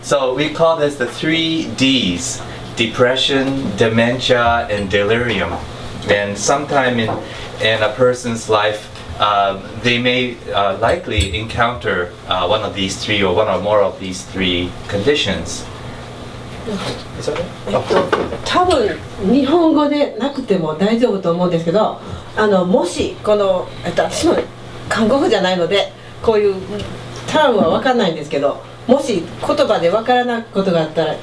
So we call this the 3Ds: depression, dementia, and delirium. And sometime in a person's life, they may likely encounter one of these three or one or more of these three conditions. Is that right? 多分日本語でなくても大丈夫と思うんですけど、もしこの私も韓国じゃないのでこういうタームは分かんないんですけど、もし言葉で分からないことがあったら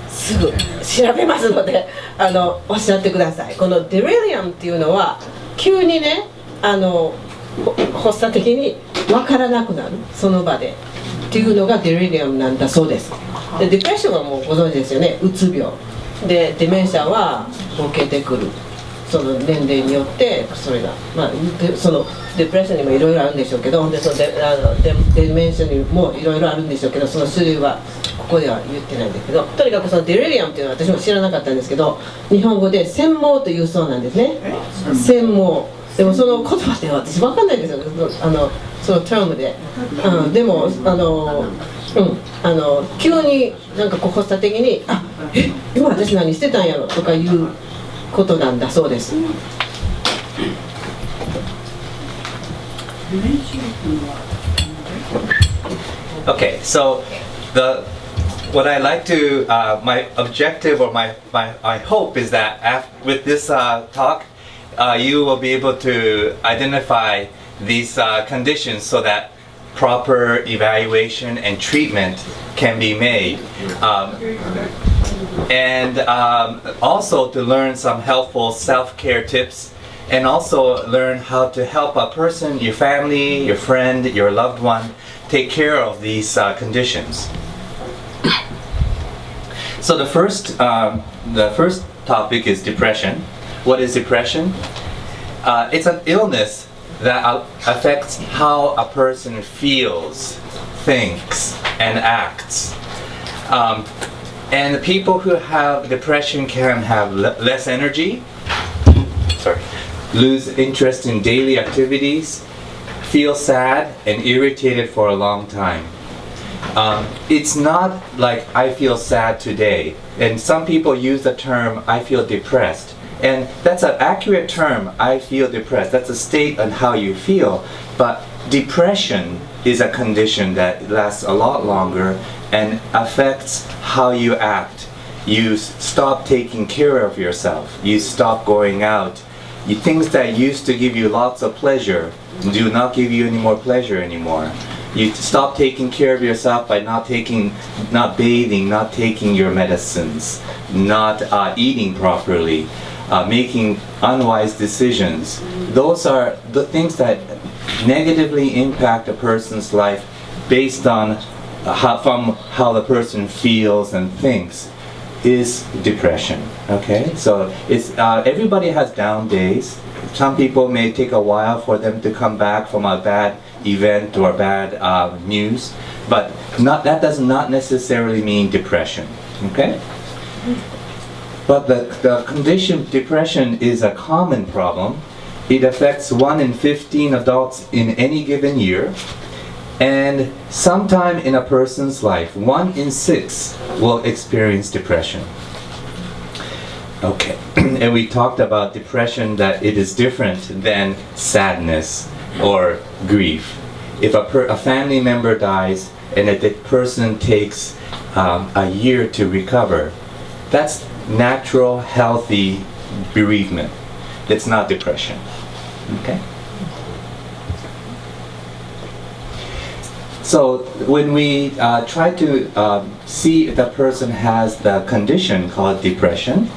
すぐ調べますのでおっしゃってください。このデリリアムっていうのは急にね発作的に分からなくなるその場でっていうのがデリリアムなんだそうです。でデプレッションはもうご存知ですよね。うつ病でデメンシャはボケてくるその年齢によってそれが、そのデプレッションにもいろいろあるんでしょうけど、でそのデメンシャにもいろいろあるんでしょうけど、その種類はここでは言ってないんですけど、とにかくそのデリリアムっていうのは私も知らなかったんですけど、日本語で専盲というそうなんですね。専盲でもその言葉では私分かんないんですよ、そのタームで、でも急になんかこう発作的に今私何してたんやろとかいうことなんだそうです。Okay, so what I like to my objective or my hope is that with this talk, you will be able to identify these conditions so that proper evaluation and treatment can be made, and also to learn some helpful self-care tips, and also learn how to help a person, your family, your friend, your loved one, take care of these conditions. So the first topic is depression. What is depression? It's an illness that affects how a person feels, thinks, and acts. And people who have depression can have less energy, lose interest in daily activities, feel sad and irritated for a long time. It's not like I feel sad today, and some people use the term I feel depressed. And that's an accurate term, I feel depressed. That's a state on how you feel. But depression is a condition that lasts a lot longer and affects how you act. You stop taking care of yourself. You stop going out. Things that used to give you lots of pleasure do not give you any more pleasure anymore. You stop taking care of yourself by not bathing, not taking your medicines, not eating properly. Making unwise decisions. Those are the things that negatively impact a person's life based on from how the person feels and thinks is depression. Okay, so it's everybody has down days. Some people may take a while for them to come back from a bad event or bad news, but that does not necessarily mean depression. Okay. But the condition depression is a common problem. It affects 1 in 15 adults in any given year. And sometime in a person's life, 1 in 6 will experience depression. Okay, and we talked about depression, that it is different than sadness or grief. If a family member dies and the person takes a year to recover, that's natural, healthy bereavement. It's not depression. Okay? So when we try to see if the person has the condition called depression,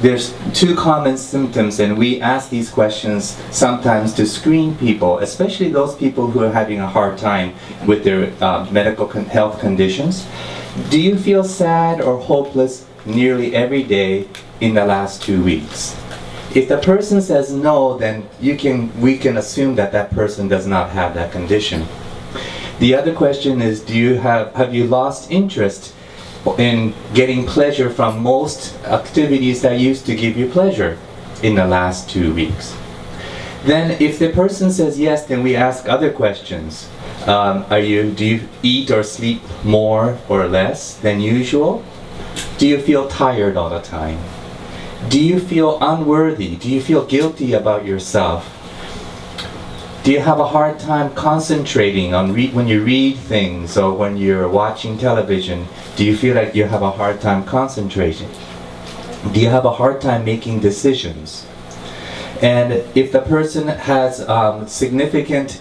there's 2 common symptoms, and we ask these questions sometimes to screen people, especially those people who are having a hard time with their medical health conditions. Do you feel sad or hopeless nearly every day in the last 2 weeks? If the person says no, then we can assume that that person does not have that condition. The other question is, have you lost interest in getting pleasure from most activities that used to give you pleasure in the last 2 weeks? Then if the person says yes, then we ask other questions. Do you eat or sleep more or less than usual? Do you feel tired all the time? Do you feel unworthy? Do you feel guilty about yourself? Do you have a hard time concentrating on when you read things or when you're watching television? Do you feel like you have a hard time concentrating? Do you have a hard time making decisions? And if the person has significant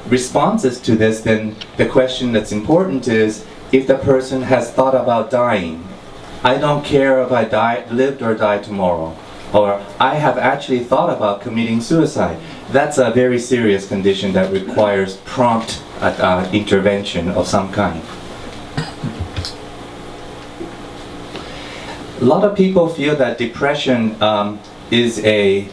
responses to this, then the question that's important is if the person has thought about dying. I don't care if I lived or die tomorrow. Or I have actually thought about committing suicide. That's a very serious condition that requires prompt intervention of some kind. A lot of people feel that depression is a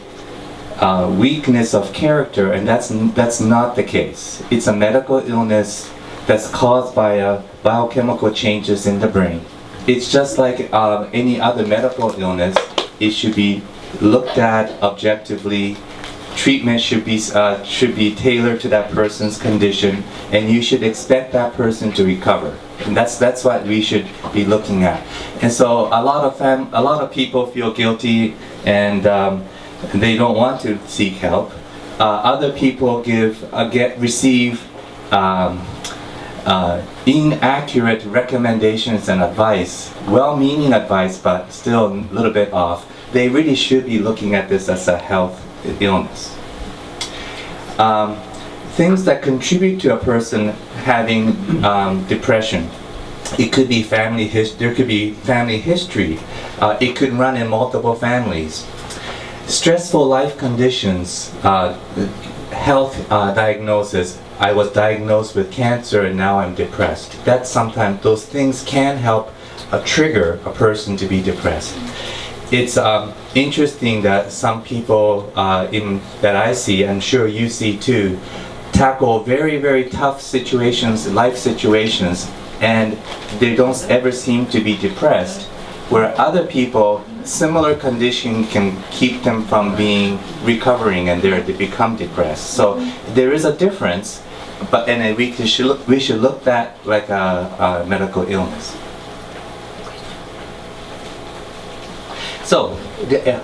weakness of character, and that's not the case. It's a medical illness that's caused by biochemical changes in the brain. It's just like any other medical illness. It should be looked at objectively. Treatment should be tailored to that person's condition, and you should expect that person to recover. And that's what we should be looking at. And so a lot of people feel guilty and they don't want to seek help. Other people receive inaccurate recommendations and advice, well-meaning advice, but still a little bit off. They really should be looking at this as a health illness. Things that contribute to a person having depression. It could be there could be family history. It could run in multiple families. Stressful life conditions, health diagnosis. I was diagnosed with cancer and now I'm depressed. Sometimes those things can help trigger a person to be depressed. It's interesting that some people that I see, I'm sure you see too, tackle very, very tough situations, life situations, and they don't ever seem to be depressed, where other people, similar condition can keep them from recovering and they become depressed. So there is a difference, and we should look at like a medical illness. So,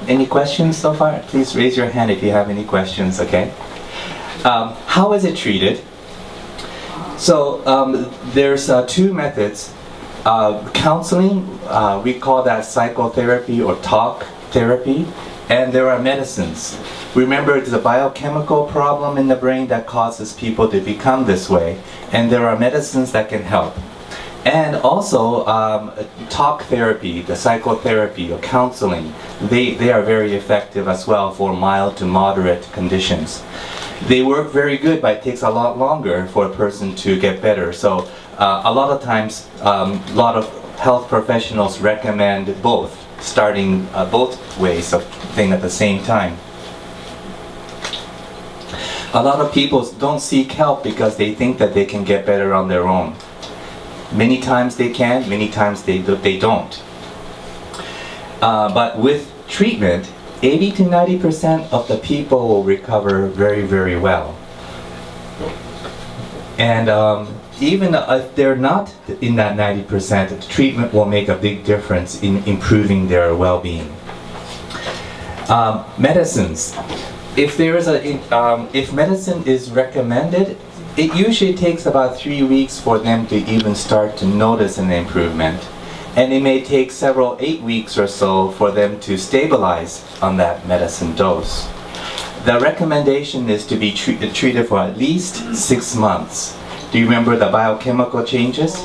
any questions so far? Please raise your hand if you have any questions, okay? How is it treated? So, there's two methods. Counseling, we call that psychotherapy or talk therapy, and there are medicines. Remember, it's a biochemical problem in the brain that causes people to become this way, and there are medicines that can help. And also, talk therapy, the psychotherapy or counseling, they are very effective as well for mild to moderate conditions. They work very good, but it takes a lot longer for a person to get better. So a lot of times, a lot of health professionals recommend both, starting both ways of thing at the same time. A lot of people don't seek help because they think that they can get better on their own. Many times they can, many times they don't. But with treatment, 80 to 90% of the people will recover very, very well. And even if they're not in that 90%, treatment will make a big difference in improving their well-being. Medicines. If medicine is recommended, it usually takes about 3 weeks for them to even start to notice an improvement. And it may take 8 weeks or so for them to stabilize on that medicine dose. The recommendation is to be treated for at least 6 months. Do you remember the biochemical changes?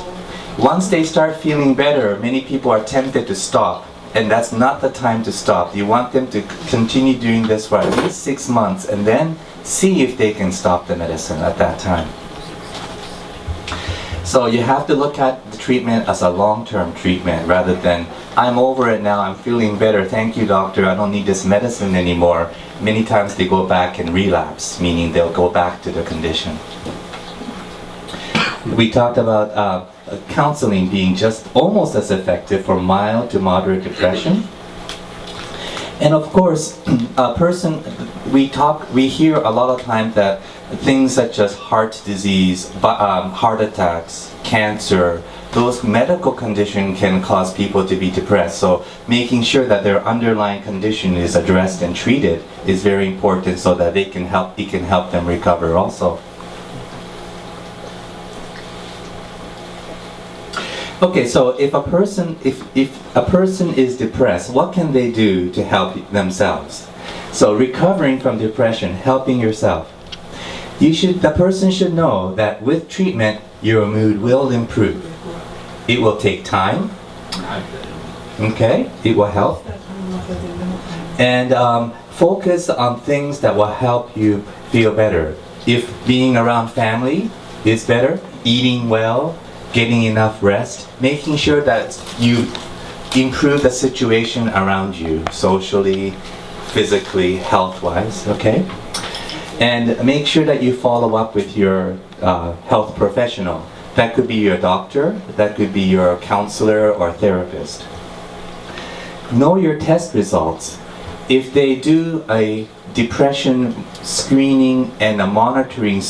Once they start feeling better, many people are tempted to stop. And that's not the time to stop. You want them to continue doing this for at least 6 months and then see if they can stop the medicine at that time. So you have to look at the treatment as a long-term treatment rather than, I'm over it now, I'm feeling better, thank you doctor, I don't need this medicine anymore. Many times they go back and relapse, meaning they'll go back to the condition. We talked about counseling being just almost as effective for mild to moderate depression. And of course, we hear a lot of times that things such as heart disease, heart attacks, cancer, those medical conditions can cause people to be depressed. So making sure that their underlying condition is addressed and treated is very important, so that it can help them recover also. Okay, so if a person is depressed, what can they do to help themselves? So recovering from depression, helping yourself. The person should know that with treatment, your mood will improve. It will take time. Okay, it will help. And focus on things that will help you feel better. If being around family is better, eating well, getting enough rest, making sure that you improve the situation around you, socially, physically, health-wise, okay? And make sure that you follow up with your health professional. That could be your doctor, that could be your counselor or therapist. Know your test results. If they do a depression screening and a monitoring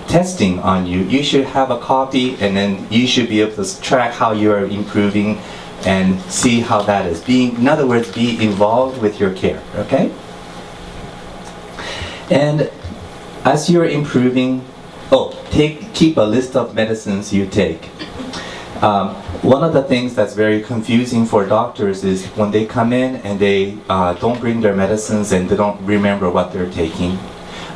testing on you, you should have a copy, and then you should be able to track how you are improving and see how that is. In other words, be involved with your care, okay? And as you're improving, keep a list of medicines you take. One of the things that's very confusing for doctors is when they come in and they don't bring their medicines and they don't remember what they're taking.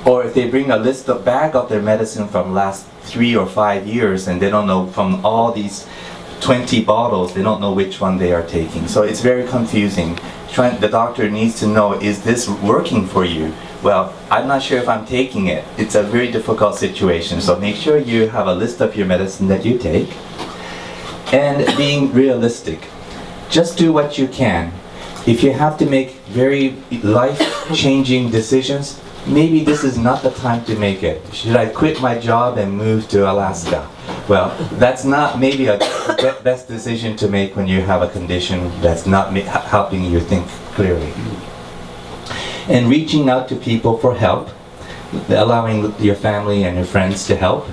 Or if they bring a bag of their medicine from last 3 or 5 years and they don't know from all these 20 bottles, they don't know which one they are taking. So it's very confusing. The doctor needs to know, is this working for you? Well, I'm not sure if I'm taking it. It's a very difficult situation. So make sure you have a list of your medicine that you take. And being realistic. Just do what you can. If you have to make very life-changing decisions, maybe this is not the time to make it. Should I quit my job and move to Alaska? Well, that's not maybe a best decision to make when you have a condition that's not helping you think clearly. And reaching out to people for help, allowing your family and your friends to help,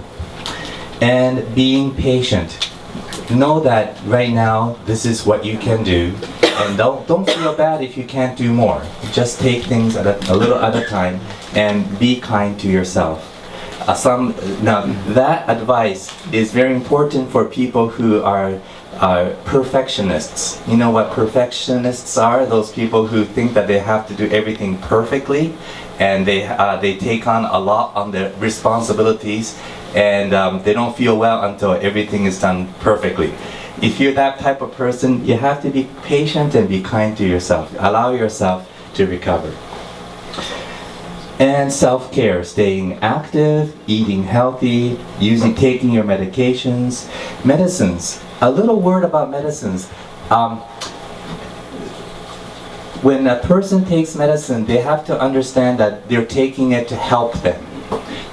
and being patient. Know that right now this is what you can do, and don't feel bad if you can't do more. Just take things a little at a time and be kind to yourself. Now that advice is very important for people who are perfectionists. You know what perfectionists are? Those people who think that they have to do everything perfectly, and they take on a lot on their responsibilities, and they don't feel well until everything is done perfectly. If you're that type of person, you have to be patient and be kind to yourself. Allow yourself to recover. And self-care, staying active, eating healthy, taking your medications. Medicines. A little word about medicines. When a person takes medicine, they have to understand that they're taking it to help them.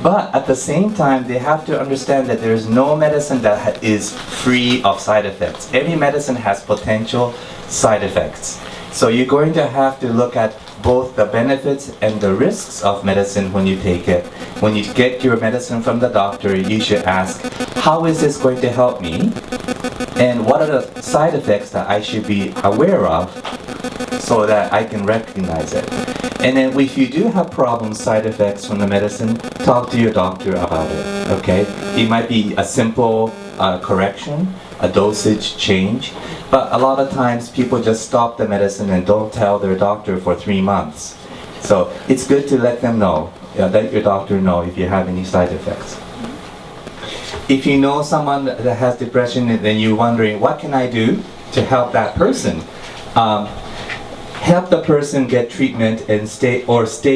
But at the same time, they have to understand that there's no medicine that is free of side effects. Every medicine has potential side effects. So you're going to have to look at both the benefits and the risks of medicine when you take it. When you get your medicine from the doctor, you should ask, how is this going to help me? And what are the side effects that I should be aware of so that I can recognize it? And then if you do have problems, side effects from the medicine, talk to your doctor about it, okay? It might be a simple correction, a dosage change, but a lot of times people just stop the medicine and don't tell their doctor for 3 months. So it's good to let them know, let your doctor know if you have any side effects. If you know someone that has depression and then you're wondering, what can I do to help that person? Help the person get treatment and stay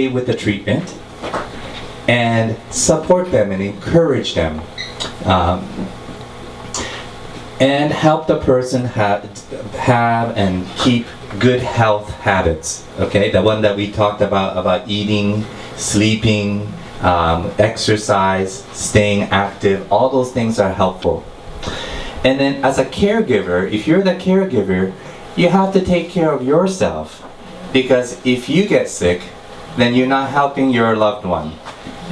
with the treatment, and support them and encourage them, and help the person have and keep good health habits. Okay, the one that we talked about eating, sleeping, exercise, staying active, all those things are helpful. And then as a caregiver, if you're the caregiver, you have to take care of yourself, because if you get sick, then you're not helping your loved one.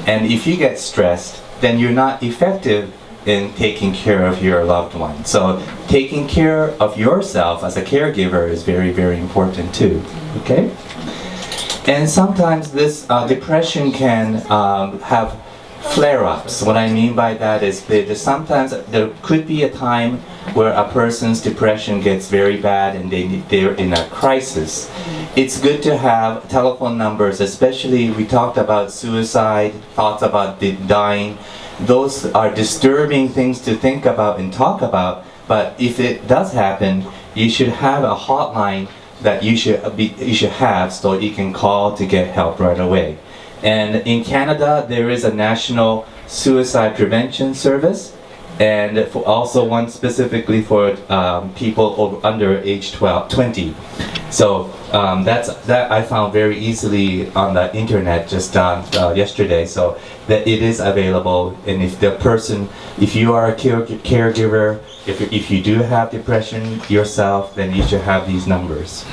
And if you get stressed, then you're not effective in taking care of your loved one. So taking care of yourself as a caregiver is very, very important too. Okay? And sometimes this depression can have flare-ups. What I mean by that is that sometimes there could be a time where a person's depression gets very bad and they're in a crisis. It's good to have telephone numbers, especially we talked about suicide, thoughts about dying. Those are disturbing things to think about and talk about, but if it does happen, you should have a hotline that you should have so you can call to get help right away. And in Canada, there is a national suicide prevention service, and also one specifically for people under age 20. So that I found very easily on the internet just yesterday. So that it is available, and if you are a caregiver, if you do have depression yourself, then you should have these numbers.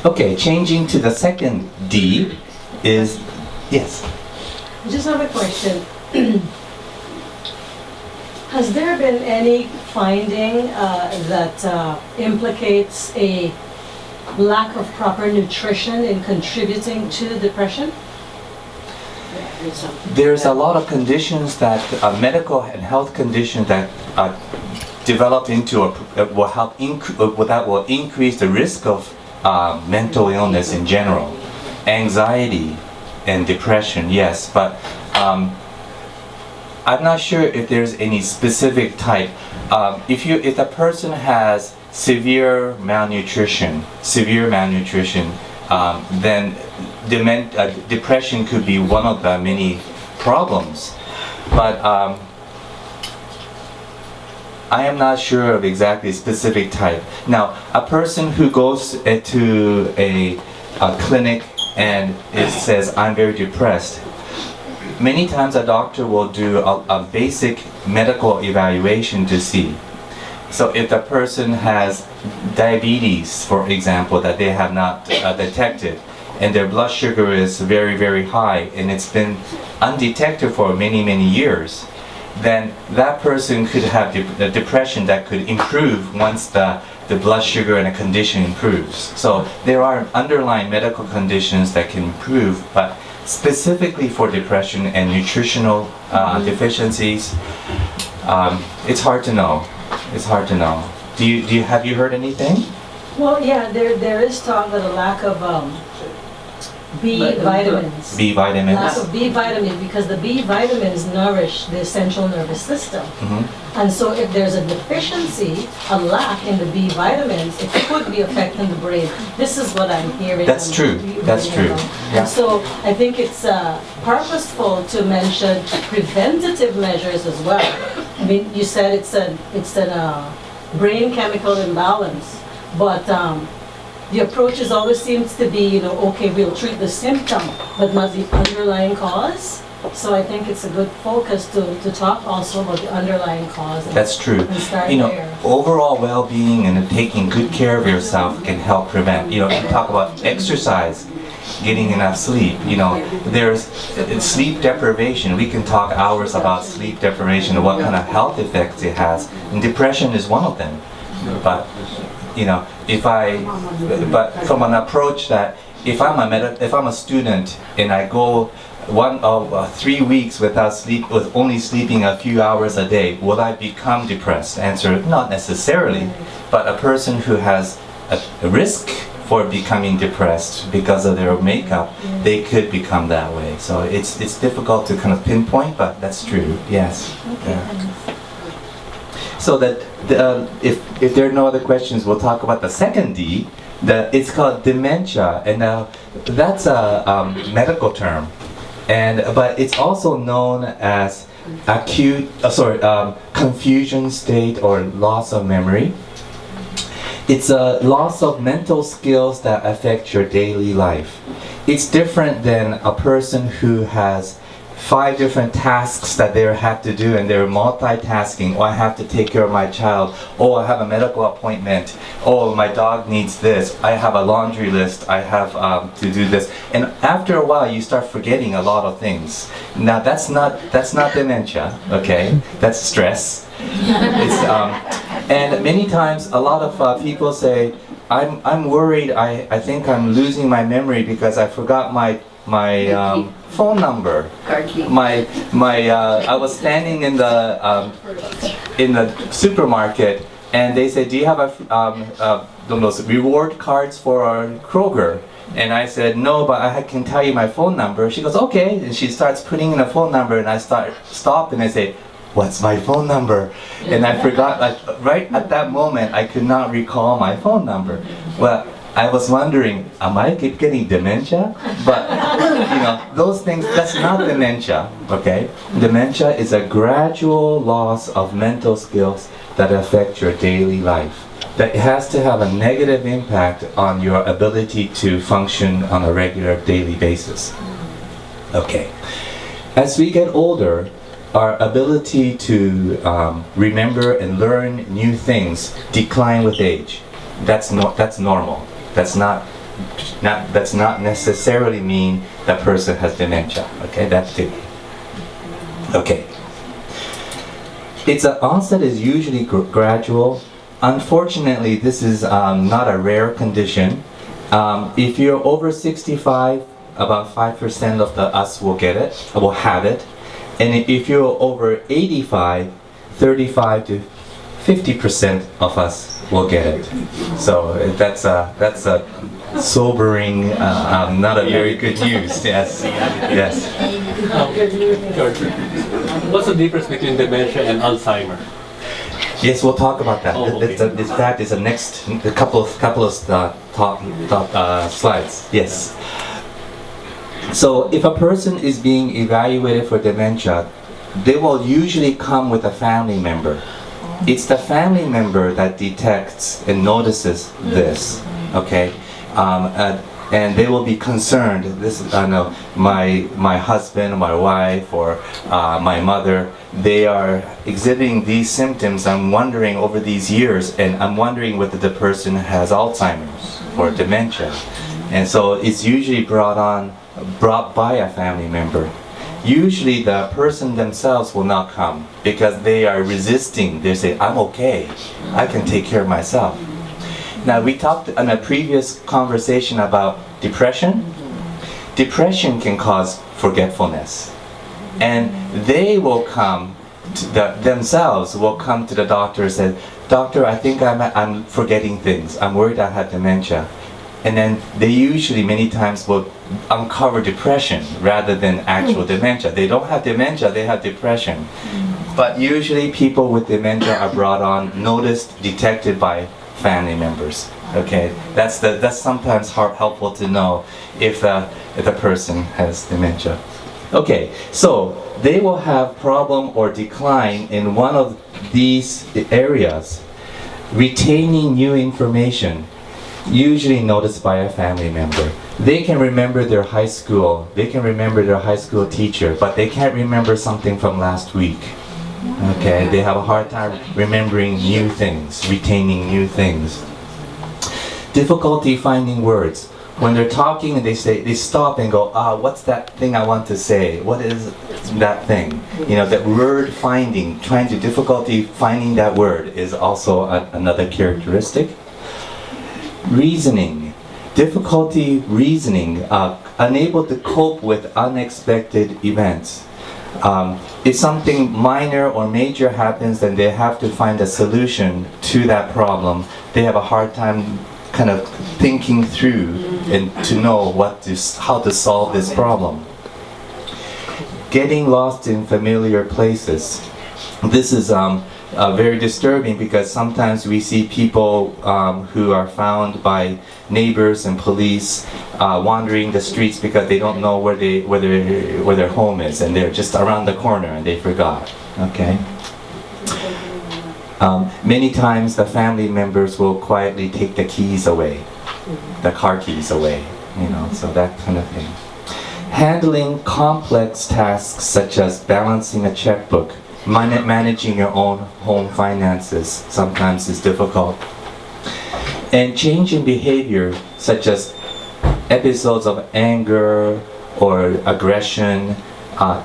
Okay, changing to the second D is, yes? I just have a question. Has there been any finding that implicates a lack of proper nutrition in contributing to depression? There's a lot of conditions that medical and health conditions that develop into that will increase the risk of mental illness in general. Anxiety and depression, yes, but I'm not sure if there's any specific type. If a person has severe malnutrition, then depression could be one of the many problems. But I am not sure of exactly specific type. Now, a person who goes to a clinic and it says, I'm very depressed, many times a doctor will do a basic medical evaluation to see. So if the person has diabetes, for example, that they have not detected, and their blood sugar is very, very high, and it's been undetected for many, many years, then that person could have depression that could improve once the blood sugar and the condition improves. So there are underlying medical conditions that can improve, but specifically for depression and nutritional deficiencies, it's hard to know. It's hard to know. Have you heard anything? Well, yeah, there is talk that a lack of B vitamins. B vitamins. Lack of B vitamins, because the B vitamins nourish the central nervous system. Mm-hmm. And so if there's a deficiency, a lack in the B vitamins, it could be affecting the brain. This is what I'm hearing. That's true. That's true. Yeah. And so I think it's purposeful to mention preventative measures as well. I mean, you said it's a brain chemical imbalance, but the approach always seems to be, okay, we'll treat the symptom, but not the underlying cause. So I think it's a good focus to talk also about the underlying cause. That's true. And start there. Overall well-being and taking good care of yourself can help prevent. You talk about exercise, getting enough sleep. There's sleep deprivation. We can talk hours about sleep deprivation and what kind of health effects it has. And depression is one of them. But but from an approach that if I'm a student and I go 3 weeks without sleep, with only sleeping a few hours a day, will I become depressed? Answer, not necessarily. But a person who has a risk for becoming depressed because of their makeup, they could become that way. So it's difficult to kind of pinpoint, but that's true. Yes. Yeah. So that if there are no other questions, we'll talk about the second D. It's called dementia, and that's a medical term, but it's also known as confusion state or loss of memory. It's a loss of mental skills that affect your daily life. It's different than a person who has 5 different tasks that they have to do, and they're multitasking. Oh, I have to take care of my child. Oh, I have a medical appointment. Oh, my dog needs this. I have a laundry list. I have to do this. And after a while, you start forgetting a lot of things. Now, that's not dementia, okay? That's stress. And many times, a lot of people say, I'm worried. I think I'm losing my memory because I forgot my phone number. I was standing in the supermarket, and they said, "Do you have those reward cards for Kroger?" And I said, "No, but I can tell you my phone number." She goes, "Okay," and she starts putting in a phone number, and I stop, and I say, "What's my phone number?" And I forgot. Like right at that moment, I could not recall my phone number. Well, I was wondering, am I getting dementia? But, those things, that's not dementia, okay? Dementia is a gradual loss of mental skills that affect your daily life. That has to have a negative impact on your ability to function on a regular daily basis. Okay. As we get older, our ability to remember and learn new things decline with age. That's normal. That's not necessarily mean that person has dementia. Okay, that's it. Okay. Its onset is usually gradual. Unfortunately, this is not a rare condition. If you're over 65, about 5% of us will have it. And if you're over 85, 35 to 50% of us will get it. So that's a sobering, not a very good news. Yes, yes. What's the difference between dementia and Alzheimer? Yes, we'll talk about that. Oh, okay. That is the next couple of slides. Yes. So if a person is being evaluated for dementia, they will usually come with a family member. It's the family member that detects and notices this, okay? And they will be concerned. This is, I know, my husband, my wife, or my mother, they are exhibiting these symptoms. I'm wondering over these years, and I'm wondering whether the person has Alzheimer's or dementia. And so it's usually brought by a family member. Usually the person themselves will not come because they are resisting. They say, "I'm okay, I can take care of myself." Now, we talked in a previous conversation about depression. Depression can cause forgetfulness, and they will come themselves will come to the doctor and say, "Doctor, I think I'm forgetting things. I'm worried I have dementia." And then they usually many times will uncover depression rather than actual dementia. They don't have dementia, they have depression. But usually people with dementia are brought on, noticed, detected by family members. Okay, that's sometimes helpful to know if the person has dementia. Okay, so they will have problem or decline in one of these areas. Retaining new information, usually noticed by a family member. They can remember their high school, they can remember their high school teacher, but they can't remember something from last week. Okay, they have a hard time remembering new things, retaining new things. Difficulty finding words. When they're talking and they stop and go, what's that thing I want to say? What is that thing? That word finding, difficulty finding that word is also another characteristic. Reasoning, difficulty reasoning, unable to cope with unexpected events. If something minor or major happens, then they have to find a solution to that problem. They have a hard time kind of thinking through and to know how to solve this problem. Getting lost in familiar places. This is very disturbing because sometimes we see people who are found by neighbors and police wandering the streets because they don't know where their home is, and they're just around the corner and they forgot. Okay. Many times the family members will quietly take the keys away, the car keys away, so that kind of thing. handling complex tasks such as balancing a checkbook, managing your own home finances sometimes is difficult. And changing behavior such as episodes of anger or aggression,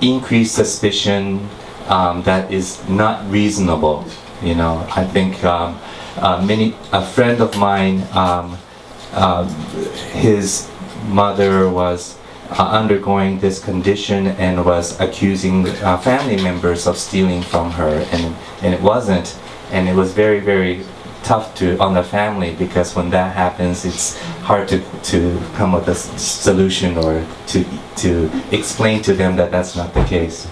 increased suspicion that is not reasonable. You know, I think a friend of mine, his mother was undergoing this condition and was accusing family members of stealing from her, and it wasn't, and it was very, very tough on the family, because when that happens, it's hard to come with a solution or to explain to them that that's not the case.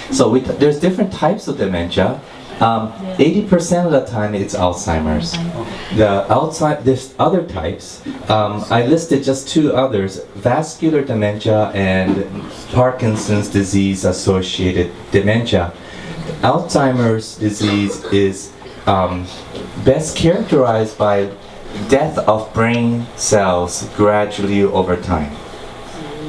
So there's different types of dementia. 80% of the time it's Alzheimer's. There's other types. I listed just two others: vascular dementia and Parkinson's disease associated dementia. Alzheimer's disease is best characterized by death of brain cells gradually over time.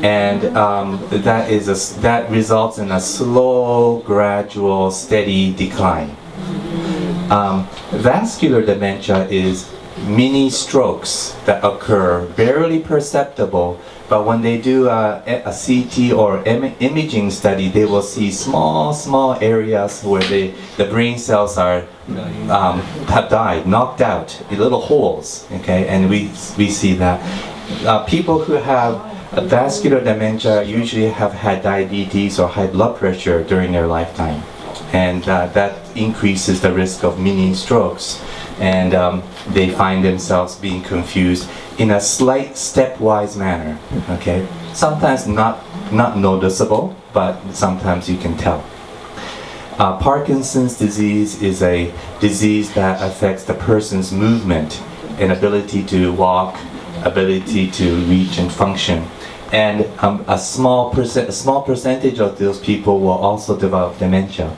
And that results in a slow, gradual, steady decline. Vascular dementia is mini strokes that occur, barely perceptible, but when they do a CT or imaging study, they will see small areas where the brain cells have died, knocked out, little holes, okay? And we see that. People who have vascular dementia usually have had diabetes or high blood pressure during their lifetime, and that increases the risk of mini strokes, and they find themselves being confused in a slight stepwise manner, okay? Sometimes not noticeable, but sometimes you can tell. Parkinson's disease is a disease that affects the person's movement and ability to walk, ability to reach and function. And a small percentage of those people will also develop dementia.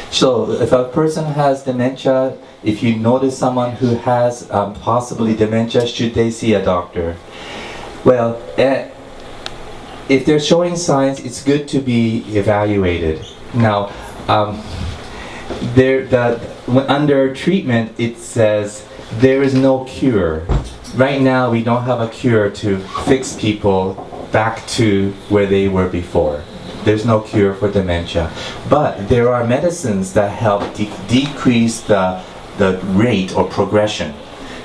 So if a person has dementia, if you notice someone who has possibly dementia, should they see a doctor? Well, if they're showing signs, it's good to be evaluated. Now, under treatment, it says there is no cure. Right now, we don't have a cure to fix people back to where they were before. There's no cure for dementia. But there are medicines that help decrease the rate or progression.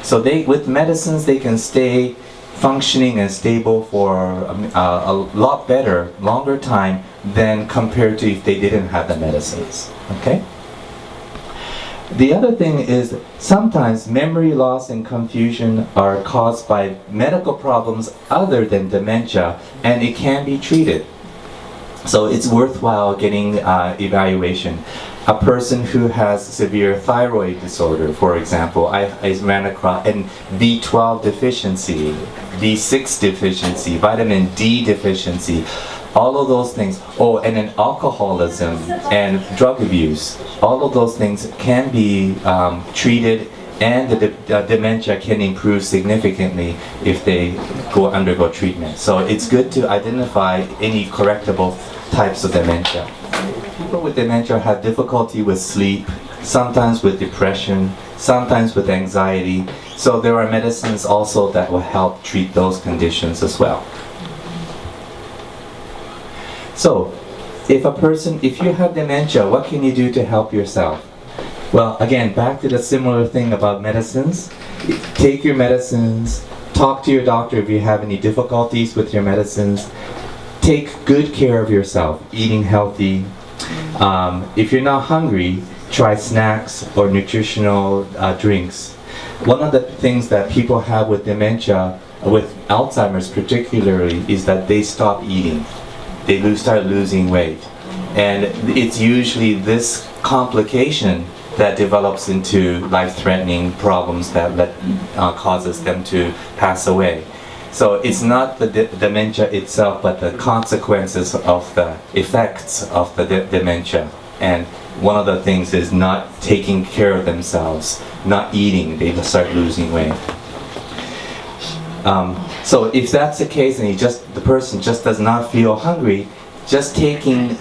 So with medicines, they can stay functioning and stable for a lot better, longer time than compared to if they didn't have the medicines, okay? The other thing is sometimes memory loss and confusion are caused by medical problems other than dementia, and it can be treated. So it's worthwhile getting evaluation. A person who has severe thyroid disorder, for example, I ran across and B12 deficiency, B6 deficiency, vitamin D deficiency, all of those things. Oh, and then alcoholism and drug abuse. All of those things can be treated, and the dementia can improve significantly if they undergo treatment. So it's good to identify any correctable types of dementia. People with dementia have difficulty with sleep, sometimes with depression, sometimes with anxiety. So there are medicines also that will help treat those conditions as well. So, if you have dementia, what can you do to help yourself? Well, again, back to the similar thing about medicines. Take your medicines, talk to your doctor if you have any difficulties with your medicines. Take good care of yourself, eating healthy. If you're not hungry, try snacks or nutritional drinks. One of the things that people have with dementia, with Alzheimer's particularly, is that they stop eating. They start losing weight. And it's usually this complication that develops into life-threatening problems that causes them to pass away. So it's not the dementia itself, but the consequences of the effects of the dementia. And one of the things is not taking care of themselves, not eating, they start losing weight. So if that's the case and the person just does not feel hungry, just taking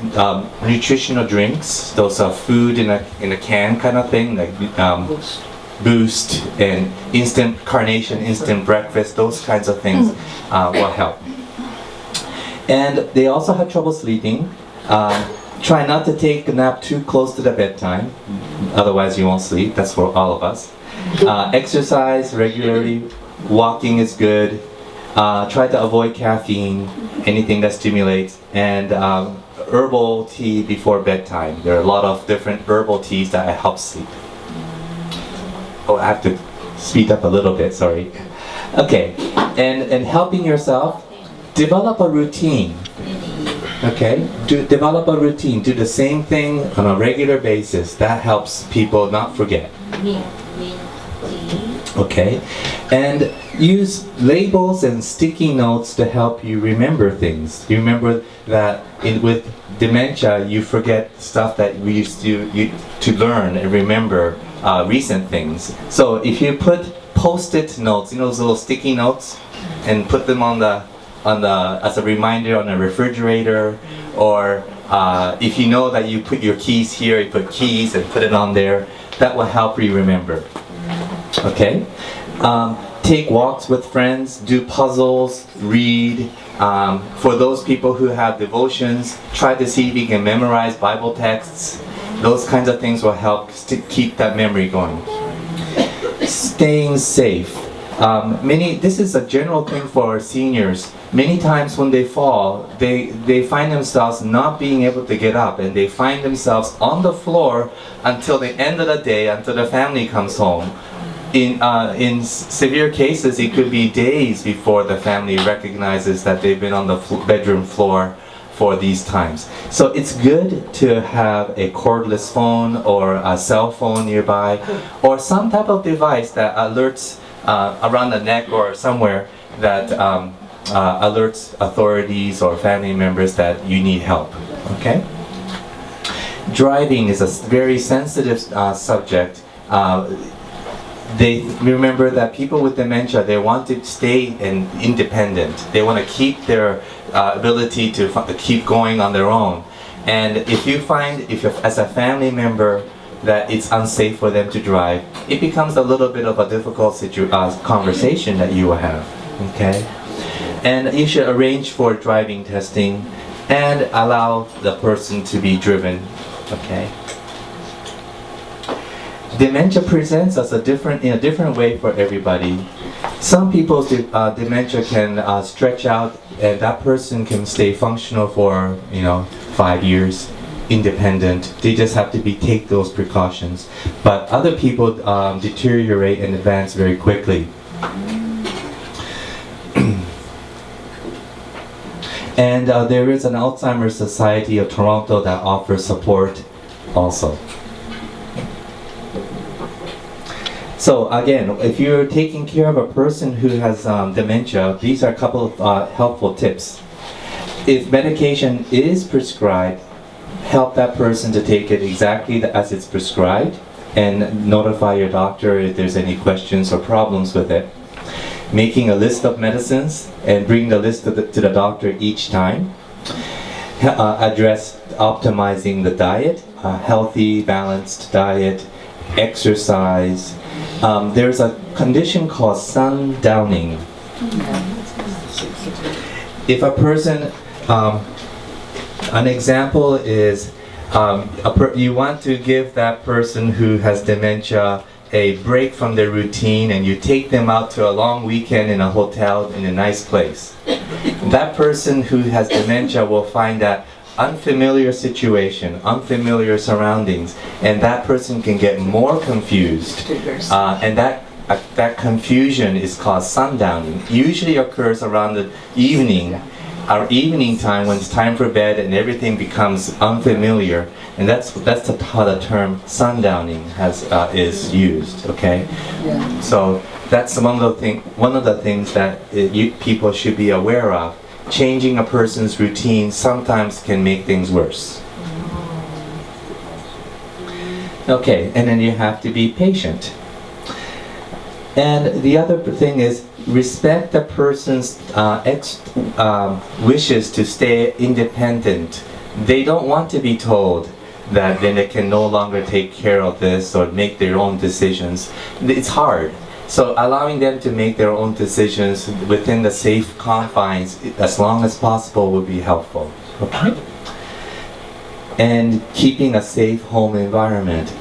nutritional drinks, those are food in a can kind of thing, like Boost and instant carnation, instant breakfast, those kinds of things will help. And they also have trouble sleeping. Try not to take a nap too close to the bedtime, otherwise you won't sleep. That's for all of us. Exercise regularly, walking is good. Try to avoid caffeine, anything that stimulates, and herbal tea before bedtime. There are a lot of different herbal teas that help sleep. Oh, I have to speed up a little bit, sorry. Okay, and helping yourself, develop a routine. Okay, develop a routine. Do the same thing on a regular basis. That helps people not forget. Okay, and use labels and sticky notes to help you remember things. You remember that with dementia, you forget stuff that we used to learn and remember recent things. So if you put post-it notes, those little sticky notes, and put them on the as a reminder on a refrigerator, or if you know that you put your keys here, you put keys and put it on there, that will help you remember. Okay? Take walks with friends, do puzzles, read. For those people who have devotions, try to see if you can memorize Bible texts. Those kinds of things will help to keep that memory going. Staying safe. This is a general thing for seniors. Many times when they fall, they find themselves not being able to get up, and they find themselves on the floor until the end of the day, until the family comes home. In severe cases, it could be days before the family recognizes that they've been on the bedroom floor for these times. So it's good to have a cordless phone or a cell phone nearby, or some type of device that alerts around the neck or somewhere that alerts authorities or family members that you need help. Okay? Driving is a very sensitive subject. They remember that people with dementia, they want to stay independent. They want to keep their ability to keep going on their own. And if you find, as a family member, that it's unsafe for them to drive, it becomes a little bit of a difficult conversation that you will have. Okay? And you should arrange for driving testing and allow the person to be driven. Okay? Dementia presents us in a different way for everybody. Some people's dementia can stretch out, and that person can stay functional for 5 years, independent. They just have to take those precautions. But other people deteriorate and advance very quickly. And there is an Alzheimer's Society of Toronto that offers support also. So again, if you're taking care of a person who has dementia, these are a couple of helpful tips. If medication is prescribed, help that person to take it exactly as it's prescribed, and notify your doctor if there's any questions or problems with it. Making a list of medicines and bring the list to the doctor each time. Address optimizing the diet, a healthy, balanced diet, exercise. There's a condition called sundowning. If a person, an example is you want to give that person who has dementia a break from their routine, and you take them out to a long weekend in a hotel in a nice place. That person who has dementia will find that unfamiliar situation, unfamiliar surroundings, and that person can get more confused. And that confusion is called sundowning. Usually occurs around the evening, our evening time, when it's time for bed and everything becomes unfamiliar, and that's how the term sundowning is used. Okay, so that's one of the things that people should be aware of. Changing a person's routine sometimes can make things worse. Okay, and then you have to be patient. And the other thing is respect the person's wishes to stay independent. They don't want to be told that then they can no longer take care of this or make their own decisions. It's hard. So allowing them to make their own decisions within the safe confines as long as possible would be helpful. Okay? And keeping a safe home environment.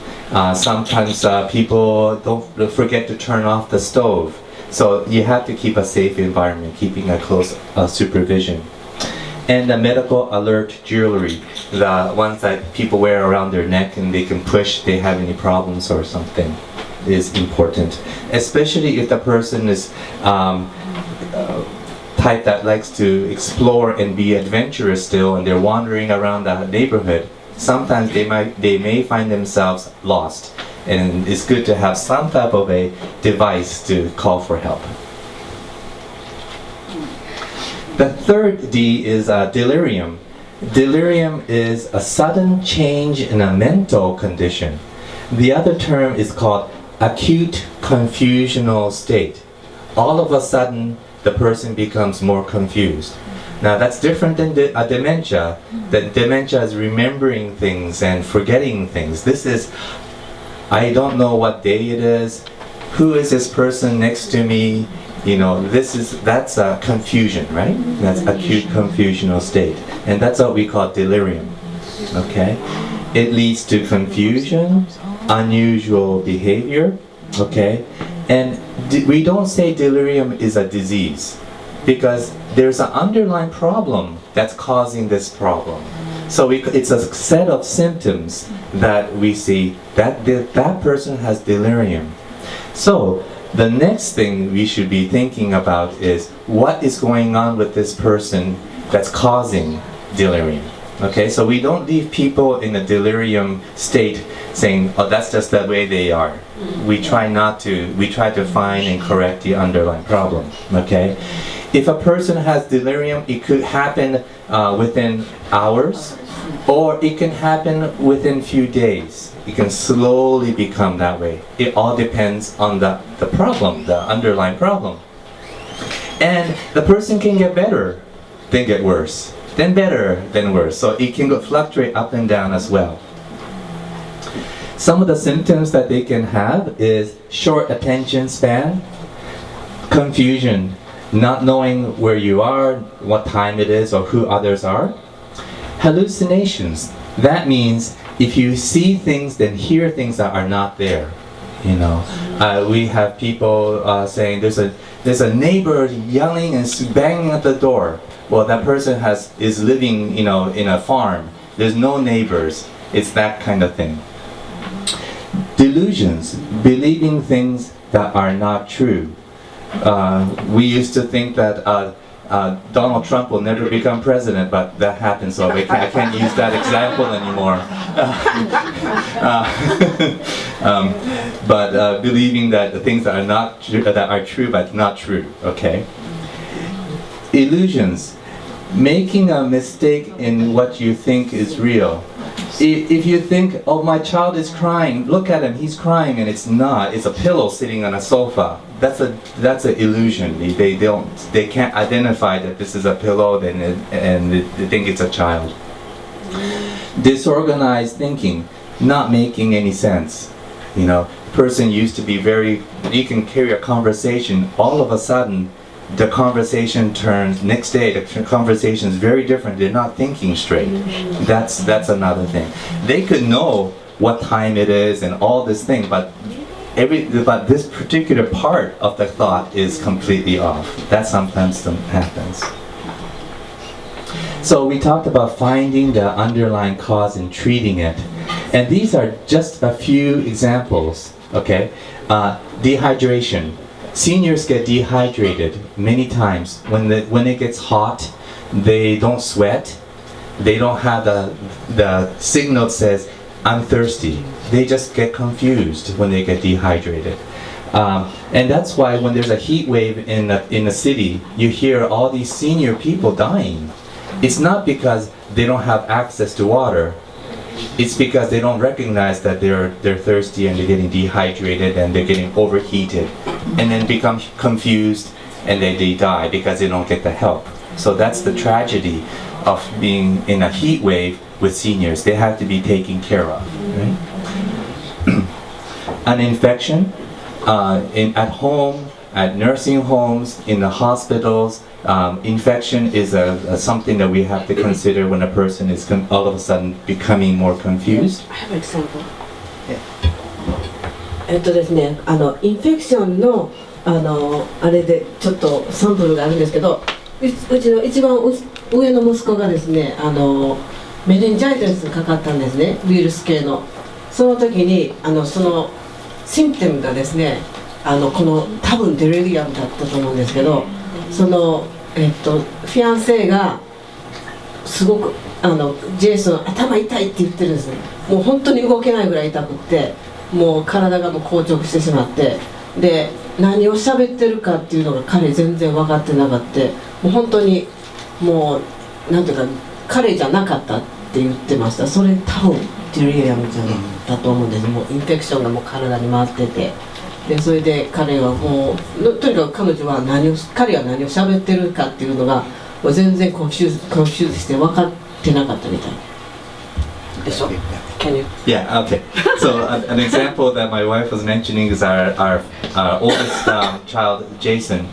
Sometimes people don't forget to turn off the stove. So you have to keep a safe environment, keeping a close supervision. And the medical alert jewelry, the ones that people wear around their neck and they can push if they have any problems or something, is important. Especially if the person is type that likes to explore and be adventurous still and they're wandering around the neighborhood. Sometimes they may find themselves lost, and it's good to have some type of a device to call for help. The third D is delirium. Delirium is a sudden change in a mental condition. The other term is called acute confusional state. All of a sudden, the person becomes more confused. Now that's different than dementia. That dementia is remembering things and forgetting things. This is, I don't know what day it is. Who is this person next to me? You know, that's a confusion, right? That's acute confusional state, and that's what we call delirium. Okay, it leads to confusion, unusual behavior. Okay, and we don't say delirium is a disease, because there's an underlying problem that's causing this problem. So it's a set of symptoms that we see that that person has delirium. So the next thing we should be thinking about is what is going on with this person that's causing delirium. Okay, so we don't leave people in a delirium state saying, oh, that's just the way they are. We try to find and correct the underlying problem. Okay, if a person has delirium, it could happen within hours, or it can happen within few days. It can slowly become that way. It all depends on the problem, the underlying problem. And the person can get better, then get worse, then better, then worse. So it can fluctuate up and down as well. Some of the symptoms that they can have is short attention span, confusion, not knowing where you are, what time it is, or who others are. Hallucinations. That means if you see things, then hear things that are not there. You know, we have people saying there's a neighbor yelling and banging at the door. Well, that person is living, you know, in a farm. There's no neighbors. It's that kind of thing. Delusions, believing things that are not true. We used to think that Donald Trump will never become president, but that happened, so I can't use that example anymore. But believing that the things that are not that are true but not true. Okay. Illusions, making a mistake in what you think is real. If you think, oh, my child is crying, look at him, he's crying, and it's not. It's a pillow sitting on a sofa. That's an illusion. They can't identify that this is a pillow, and they think it's a child. Disorganized thinking, not making any sense. You know, person used to be you can carry a conversation, all of a sudden the conversation turns, next day the conversation is very different. They're not thinking straight. That's another thing. They could know what time it is and all this thing, but this particular part of the thought is completely off. That sometimes happens. So we talked about finding the underlying cause and treating it. And these are just a few examples, okay? Dehydration. Seniors get dehydrated many times. When it gets hot, they don't sweat. They don't have the signal that says, I'm thirsty. They just get confused when they get dehydrated. And that's why when there's a heat wave in the city, you hear all these senior people dying. It's not because they don't have access to water. it's because they don't recognize that they're thirsty and they're getting dehydrated and they're getting overheated, and then become confused and they die because they don't get the help. So that's the tragedy of being in a heat wave with seniors. They have to be taken care of. Right? An infection at home, at nursing homes, in the hospitals, infection is something that we have to consider when a person is all of a sudden becoming more confused. I have an example. ですね、インフェクションのあれでちょっとサンプルがあるんですけど、うちの一番上の息子がですね、メレンジャイティスにかかったんですね、ウイルス系の。その時にそのシンプトムがですね、この多分デレリアムだったと思うんですけど、そのフィアンセがすごくジェイソン頭痛いって言ってるんですね。もう本当に動けないぐらい痛くって、もう体がもう硬直してしまって、で何を喋ってるかっていうのが彼全然分かってなかった。もう本当にもうなんていうか彼じゃなかったって言ってました。それ多分デレリアムじゃなかったと思うんです。もうインフェクションがもう体に回ってて、でそれで彼はもうとにかく彼女は彼が何を喋ってるかっていうのがもう全然コンフューズして分かってなかったみたいでしょ。Can you? Yeah, okay. So an example that my wife was mentioning is our oldest child, Jason.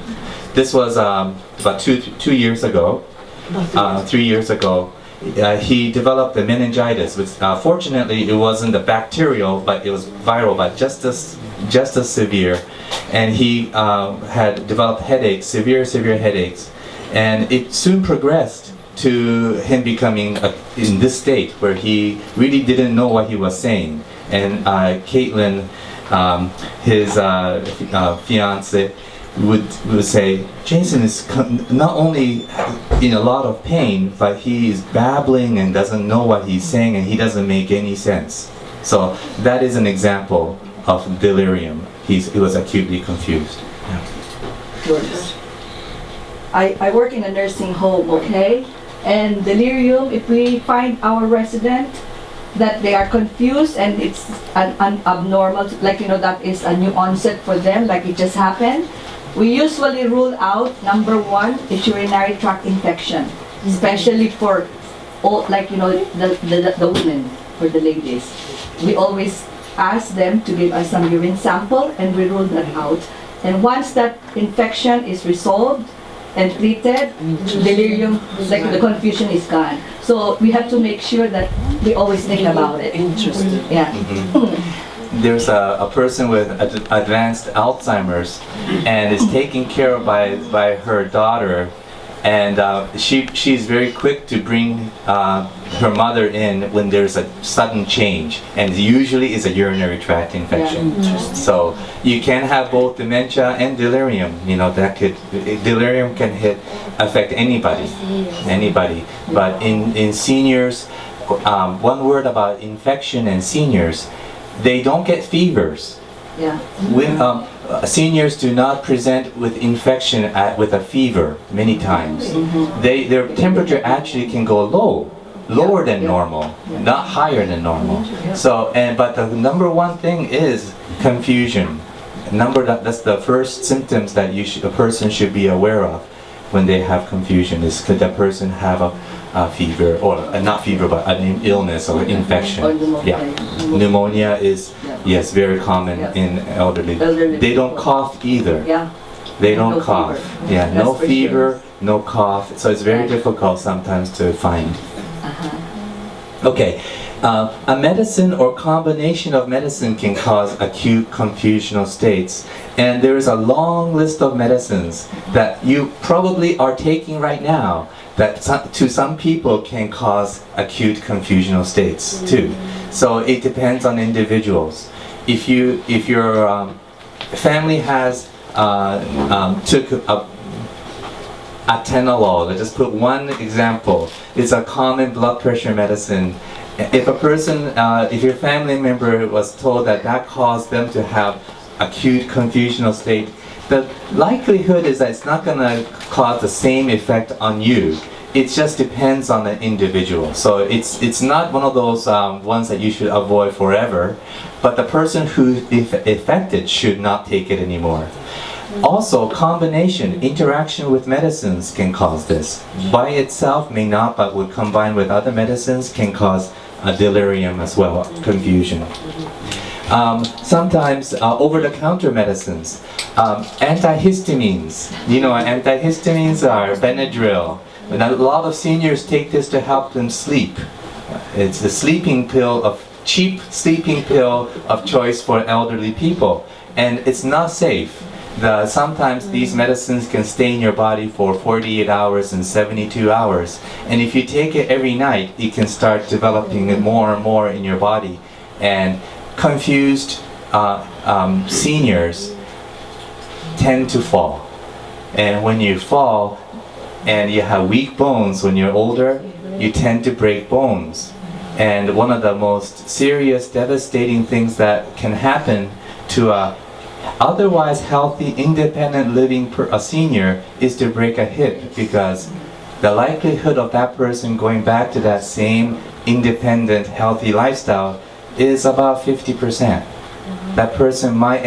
This was about 2 years ago, 3 years ago. He developed a meningitis, which fortunately it wasn't the bacterial, but it was viral, but just as severe. And he had developed headaches, severe headaches, and it soon progressed to him becoming in this state where he really didn't know what he was saying. And Caitlin, his fiance, would say, Jason is not only in a lot of pain, but he is babbling and doesn't know what he's saying, and he doesn't make any sense. So that is an example of delirium. He was acutely confused. I work in a nursing home, okay? And delirium, if we find our resident that they are confused and it's an abnormal, like that is a new onset for them, like it just happened, we usually rule out number 1 is urinary tract infection, especially for all, like the women, for the ladies. We always ask them to give us some urine sample and we rule that out. And once that infection is resolved and treated, delirium, like the confusion is gone. So we have to make sure that we always think about it. Interesting. Yeah. There's a person with advanced Alzheimer's and is taken care of by her daughter, and she's very quick to bring her mother in when there's a sudden change, and usually is a urinary tract infection. Yeah. So you can have both dementia and delirium. Delirium can affect anybody. But in seniors, one word about infection and seniors, they don't get fevers. Yeah. When seniors do not present with infection with a fever many times, their temperature actually can go lower than normal, not higher than normal. So, but the number one thing is confusion. That's the first symptoms that a person should be aware of when they have confusion. Is could that person have a fever, or not fever, but an illness or infection? Or pneumonia. Yeah, pneumonia is yes very common in elderly. They don't cough either. Yeah. They don't No cough. fever. Yeah, no That's for fever, sure. no cough. So it's very difficult sometimes to find. Okay, a medicine or combination of medicine can cause acute confusional states, and there is a long list of medicines that you probably are taking right now that to some people can cause acute confusional states too. So it depends on individuals. If your family has took atenolol, let's just put one example. It's a common blood pressure medicine. If a person, if your family member was told that caused them to have acute confusional state, the likelihood is that it's not going to cause the same effect on you it just depends on the individual. So it's not one of those ones that you should avoid forever, but the person who is affected should not take it anymore. Also, combination, interaction with medicines can cause this. By itself may not, but would combine with other medicines can cause a delirium as well, confusion. Sometimes over-the-counter medicines, antihistamines. You know what antihistamines are? Benadryl. And a lot of seniors take this to help them sleep. It's the sleeping pill cheap sleeping pill of choice for elderly people, and it's not safe. Sometimes these medicines can stay in your body for 48 hours and 72 hours. And if you take it every night, it can start developing it more and more in your body. And confused seniors tend to fall. And when you fall and you have weak bones when you're older, you tend to break bones. And one of the most serious, devastating things that can happen to a otherwise healthy, independent living a senior is to break a hip, because the likelihood of that person going back to that same independent, healthy lifestyle is about 50%. That person might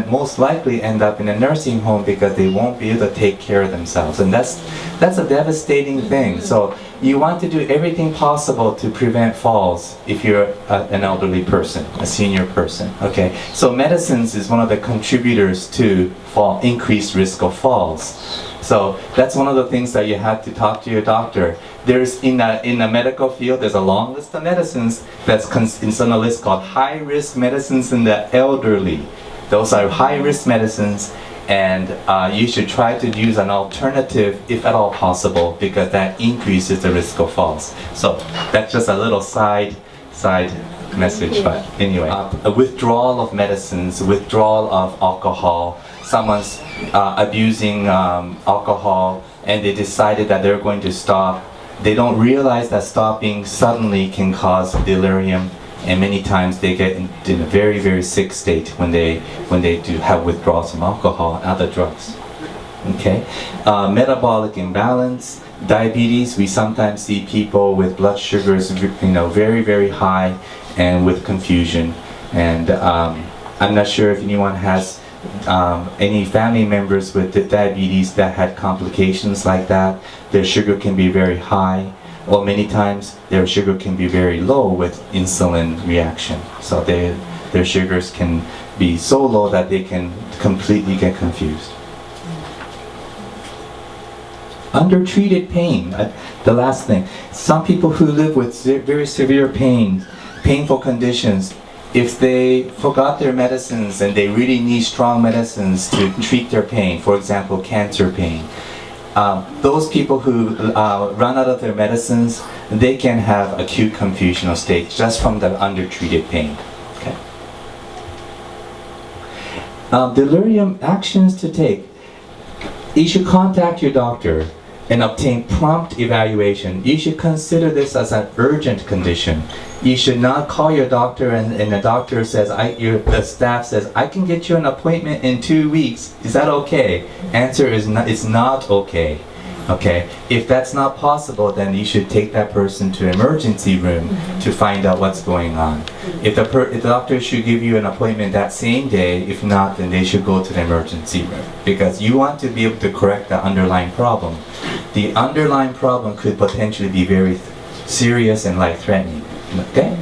most likely end up in a nursing home because they won't be able to take care of themselves. And that's a devastating thing. So you want to do everything possible to prevent falls if you're an elderly person, a senior person, okay? So medicines is one of the contributors to increased risk of falls. So that's one of the things that you have to talk to your doctor. There's in the medical field, there's a long list of medicines that's on a list called high-risk medicines in the elderly. Those are high-risk medicines, and you should try to use an alternative if at all possible, because that increases the risk of falls. So that's just a little side message, but anyway. A withdrawal of medicines, withdrawal of alcohol. Someone's abusing alcohol and they decided that they're going to stop. They don't realize that stopping suddenly can cause delirium, and many times they get in a very, very sick state when they do have withdrawals from alcohol and other drugs. Okay, metabolic imbalance, diabetes. We sometimes see people with blood sugars, very, very high, and with confusion. And I'm not sure if anyone has any family members with diabetes that had complications like that. Their sugar can be very high, or many times their sugar can be very low with insulin reaction. So their sugars can be so low that they can completely get confused. Undertreated pain, the last thing. Some people who live with very severe painful conditions, if they forgot their medicines and they really need strong medicines to treat their pain, for example, cancer pain, those people who run out of their medicines, they can have acute confusional state just from the undertreated pain. Okay. Delirium actions to take. You should contact your doctor and obtain prompt evaluation. You should consider this as an urgent condition. You should not call your doctor and the doctor says, the staff says, I can get you an appointment in 2 weeks. Is that okay? Answer is not, it's not okay. Okay, if that's not possible, then you should take that person to emergency room to find out what's going on. If the doctor should give you an appointment that same day, if not, then they should go to the emergency room, because you want to be able to correct the underlying problem. The underlying problem could potentially be very serious and life-threatening. Okay?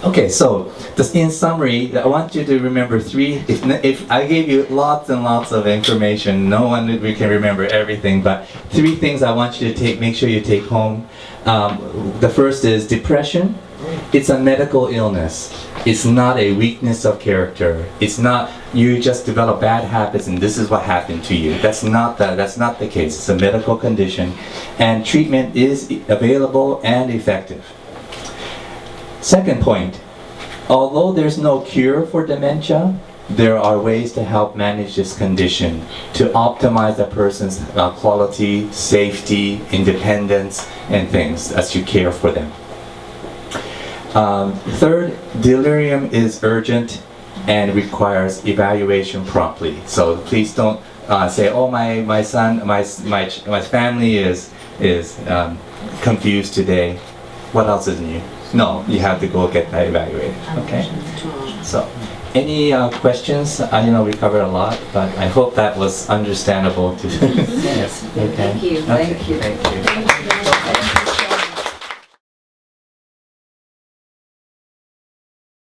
Okay, so just in summary, I want you to remember three. If I gave you lots and lots of information, no one we can remember everything, but three things I want you to make sure you take home. The first is depression. It's a medical illness. It's not a weakness of character. It's not you just develop bad habits and this is what happened to you. That's not the case. It's a medical condition, and treatment is available and effective. Second point, although there's no cure for dementia, there are ways to help manage this condition to optimize a person's quality, safety, independence, and things as you care for them. Third, delirium is urgent and requires evaluation promptly. So please don't say, "Oh, my son, my family is confused today. What else is new?" No, you have to go get that evaluated. Okay. So, any questions? We covered a lot, but I hope that was understandable to. Yes. Okay. Thank you. Okay. Thank you. Thank you.